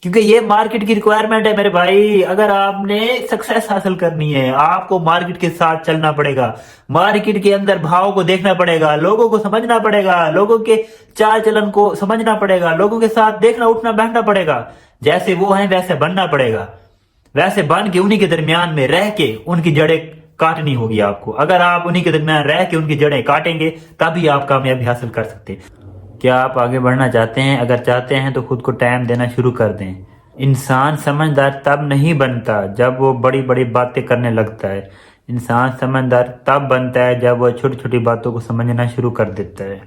کیونکہ یہ مارکیٹ کی ریکوائرمنٹ ہے میرے بھائی. اگر آپ نے سکسیس حاصل کرنی ہے آپ کو مارکیٹ کے ساتھ چلنا پڑے گا. مارکیٹ کے اندر بھاؤ کو دیکھنا پڑے گا, لوگوں کو سمجھنا پڑے گا, لوگوں کے چال چلن کو سمجھنا پڑے گا, لوگوں کے ساتھ دیکھنا اٹھنا بیٹھنا پڑے گا. جیسے وہ ہیں ویسے بننا پڑے گا. ویسے بن کے انہی کے درمیان میں رہ کے ان کی جڑیں کاٹنی ہوگی آپ کو. اگر آپ انہی کے درمیان رہ کے ان کی جڑیں کاٹیں گے تبھی آپ کامیابی حاصل کر سکتے ہیں. کیا آپ آگے بڑھنا چاہتے ہیں؟ اگر چاہتے ہیں تو خود کو ٹائم دینا شروع کر دیں. انسان سمجھدار تب نہیں بنتا جب وہ بڑی بڑی باتیں کرنے لگتا ہے. انسان سمجھدار تب بنتا ہے جب وہ چھوٹی چھوٹی باتوں کو سمجھنا شروع کر دیتا ہے.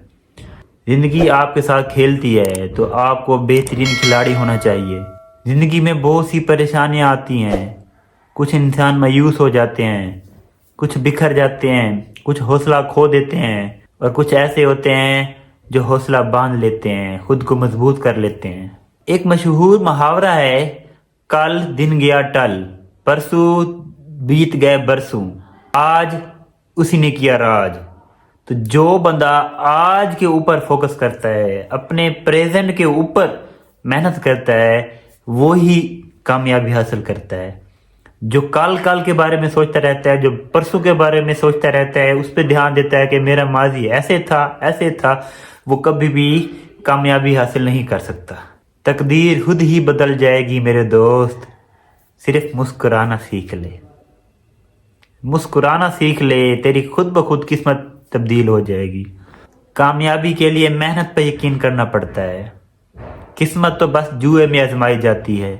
زندگی آپ کے ساتھ کھیلتی ہے تو آپ کو بہترین کھلاڑی ہونا چاہیے. زندگی میں بہت سی پریشانیاں آتی ہیں. کچھ انسان مایوس ہو جاتے ہیں, کچھ بکھر جاتے ہیں, کچھ حوصلہ کھو دیتے ہیں, اور کچھ ایسے ہوتے ہیں جو حوصلہ باندھ لیتے ہیں, خود کو مضبوط کر لیتے ہیں. ایک مشہور محاورہ ہے, کل دن گیا ٹل, پرسوں بیت گئے برسوں, آج اسی نے کیا راج. تو جو بندہ آج کے اوپر فوکس کرتا ہے, اپنے پریزنٹ کے اوپر محنت کرتا ہے, وہی کامیابی حاصل کرتا ہے. جو کل کے بارے میں سوچتا رہتا ہے, جو پرسوں کے بارے میں سوچتا رہتا ہے, اس پہ دھیان دیتا ہے کہ میرا ماضی ایسے تھا, وہ کبھی بھی کامیابی حاصل نہیں کر سکتا. تقدیر خود ہی بدل جائے گی میرے دوست, صرف مسکرانا سیکھ لے. مسکرانا سیکھ لے, تیری خود بخود قسمت تبدیل ہو جائے گی. کامیابی کے لیے محنت پہ یقین کرنا پڑتا ہے. قسمت تو بس جوئے میں آزمائی جاتی ہے.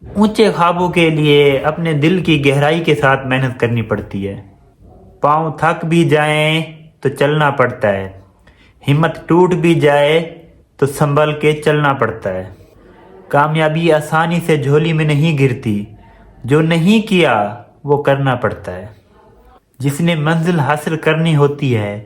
اونچے خوابوں کے لیے اپنے دل کی گہرائی کے ساتھ محنت کرنی پڑتی ہے. پاؤں تھک بھی جائیں تو چلنا پڑتا ہے, ہمت ٹوٹ بھی جائے تو سنبھل کے چلنا پڑتا ہے. کامیابی آسانی سے جھولی میں نہیں گرتی, جو نہیں کیا وہ کرنا پڑتا ہے. جس نے منزل حاصل کرنی ہوتی ہے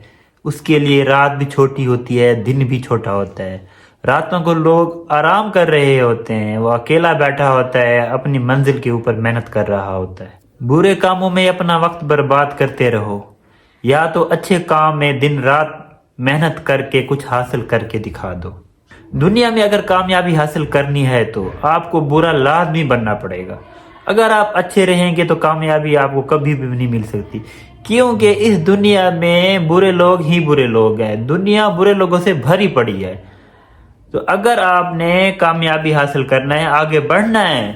اس کے لیے رات بھی چھوٹی ہوتی ہے, دن بھی چھوٹا ہوتا ہے. راتوں کو لوگ آرام کر رہے ہوتے ہیں, وہ اکیلا بیٹھا ہوتا ہے, اپنی منزل کے اوپر محنت کر رہا ہوتا ہے. برے کاموں میں اپنا وقت برباد کرتے رہو, یا تو اچھے کام میں دن رات محنت کر کے کچھ حاصل کر کے دکھا دو. دنیا میں اگر کامیابی حاصل کرنی ہے تو آپ کو برا لازمی بننا پڑے گا. اگر آپ اچھے رہیں گے تو کامیابی آپ کو کبھی بھی نہیں مل سکتی, کیونکہ اس دنیا میں برے لوگ ہی برے لوگ ہیں. دنیا برے لوگوں سے بھری پڑی ہے. تو اگر آپ نے کامیابی حاصل کرنا ہے, آگے بڑھنا ہے,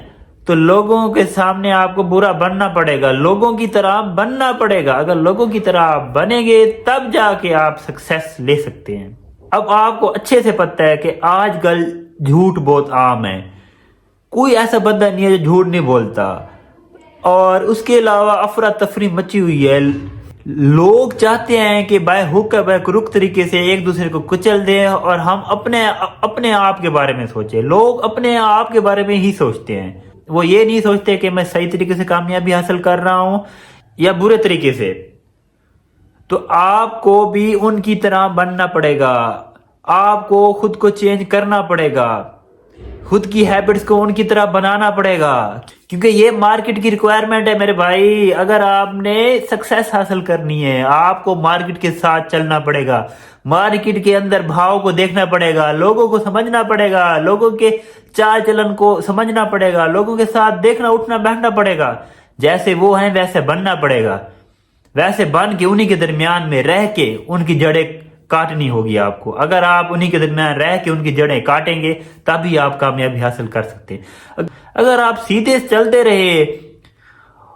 تو لوگوں کے سامنے آپ کو برا بننا پڑے گا, لوگوں کی طرح بننا پڑے گا. اگر لوگوں کی طرح آپ بنیں گے تب جا کے آپ سکسیس لے سکتے ہیں. اب آپ کو اچھے سے پتہ ہے کہ آج کل جھوٹ بہت عام ہے. کوئی ایسا بندہ نہیں ہے جو جھوٹ نہیں بولتا, اور اس کے علاوہ افراتفری مچی ہوئی ہے. لوگ چاہتے ہیں کہ بائی ہک یا بائی کروک طریقے سے ایک دوسرے کو کچل دیں, اور ہم اپنے آپ کے بارے میں سوچیں. لوگ اپنے آپ کے بارے میں ہی سوچتے ہیں, وہ یہ نہیں سوچتے کہ میں صحیح طریقے سے کامیابی حاصل کر رہا ہوں یا برے طریقے سے. تو آپ کو بھی ان کی طرح بننا پڑے گا, آپ کو خود کو چینج کرنا پڑے گا, خود کی ہیبٹس کو ان کی طرح بنانا پڑے گا, کیونکہ یہ مارکیٹ کی ریکوائرمنٹ ہے میرے بھائی. اگر آپ نے سکسیس حاصل کرنی ہے آپ کو مارکیٹ کے ساتھ چلنا پڑے گا. مارکیٹ کے اندر بھاؤ کو دیکھنا پڑے گا, لوگوں کو سمجھنا پڑے گا, لوگوں کے چال چلن کو سمجھنا پڑے گا, لوگوں کے ساتھ دیکھنا اٹھنا بیٹھنا پڑے گا. جیسے وہ ہیں ویسے بننا پڑے گا. ویسے بن کے انہی کے درمیان میں رہ کے ان کی جڑیں کاٹنی ہوگی آپ کو. اگر آپ انہی کے درمیان رہ کے ان کی جڑیں کاٹیں گے تبھی آپ کامیابی حاصل کر سکتے ہیں. اگر آپ سیدھے چلتے رہے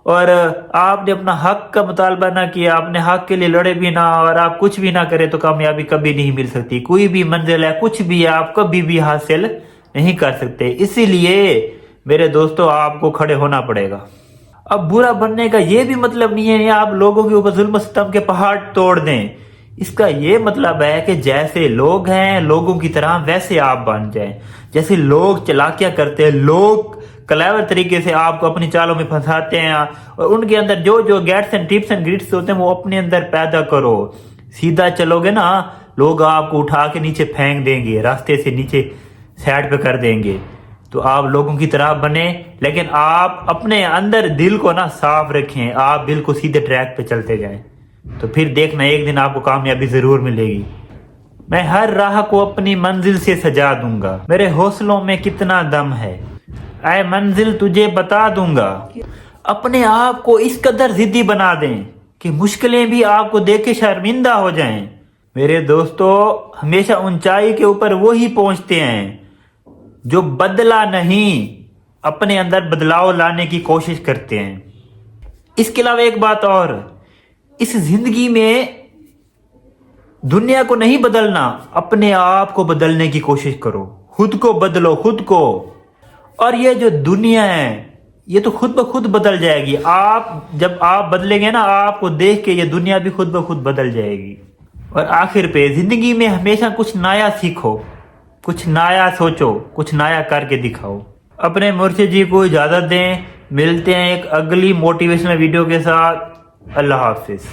اور آپ نے اپنا حق کا مطالبہ نہ کیا, اپنے حق کے لیے لڑے بھی نہ, اور آپ کچھ بھی نہ کرے, تو کامیابی کبھی نہیں مل سکتی. کوئی بھی منزل ہے, کچھ بھی آپ کبھی بھی حاصل نہیں کر سکتے. اسی لیے میرے دوستو آپ کو کھڑے ہونا پڑے گا. اب برا بننے کا یہ بھی مطلب نہیں ہے آپ لوگوں کے اوپر ظلم و ستم کے پہاڑ توڑ دیں. اس کا یہ مطلب ہے کہ جیسے لوگ ہیں لوگوں کی طرح ویسے آپ بن جائیں. جیسے لوگ چلاکیاں کرتے ہیں, لوگ کلیور طریقے سے آپ کو اپنی چالوں میں پھنساتے ہیں, اور ان کے اندر جو Gates and tips and grits ہوتے ہیں وہ اپنے اندر پیدا کرو. سیدھا چلو گے نا, لوگ آپ کو اٹھا کے نیچے پھینک دیں گے, راستے سے نیچے سائڈ پہ کر دیں گے. تو آپ لوگوں کی طرح بنے, لیکن آپ اپنے اندر دل کو نا صاف رکھیں, آپ دل کو سیدھے ٹریک پہ چلتے جائیں. تو پھر دیکھنا ایک دن آپ کو کامیابی ضرور ملے گی. میں ہر راہ کو اپنی منزل سے سجا دوں گا. میرے حوصلوں میں کتنا دم ہے, اے منزل تجھے بتا دوں گا. اپنے آپ کو اس قدر ضدی بنا دیں کہ مشکلیں بھی آپ کو دیکھ کے شرمندہ ہو جائیں. میرے دوستو, ہمیشہ اونچائی کے اوپر وہی پہنچتے ہیں جو بدلہ نہیں, اپنے اندر بدلاؤ لانے کی کوشش کرتے ہیں. اس کے علاوہ ایک بات اور, اس زندگی میں دنیا کو نہیں بدلنا, اپنے آپ کو بدلنے کی کوشش کرو. خود کو بدلو, خود کو. اور یہ جو دنیا ہے یہ تو خود بخود بدل جائے گی. جب آپ بدلیں گے نا, آپ کو دیکھ کے یہ دنیا بھی خود بخود بدل جائے گی. اور آخر پہ زندگی میں ہمیشہ کچھ نیا سیکھو, کچھ نیا سوچو, کچھ نیا کر کے دکھاؤ. اپنے مرشد جی کو اجازت دیں, ملتے ہیں ایک اگلی موٹیویشنل ویڈیو کے ساتھ. اللہ حافظ.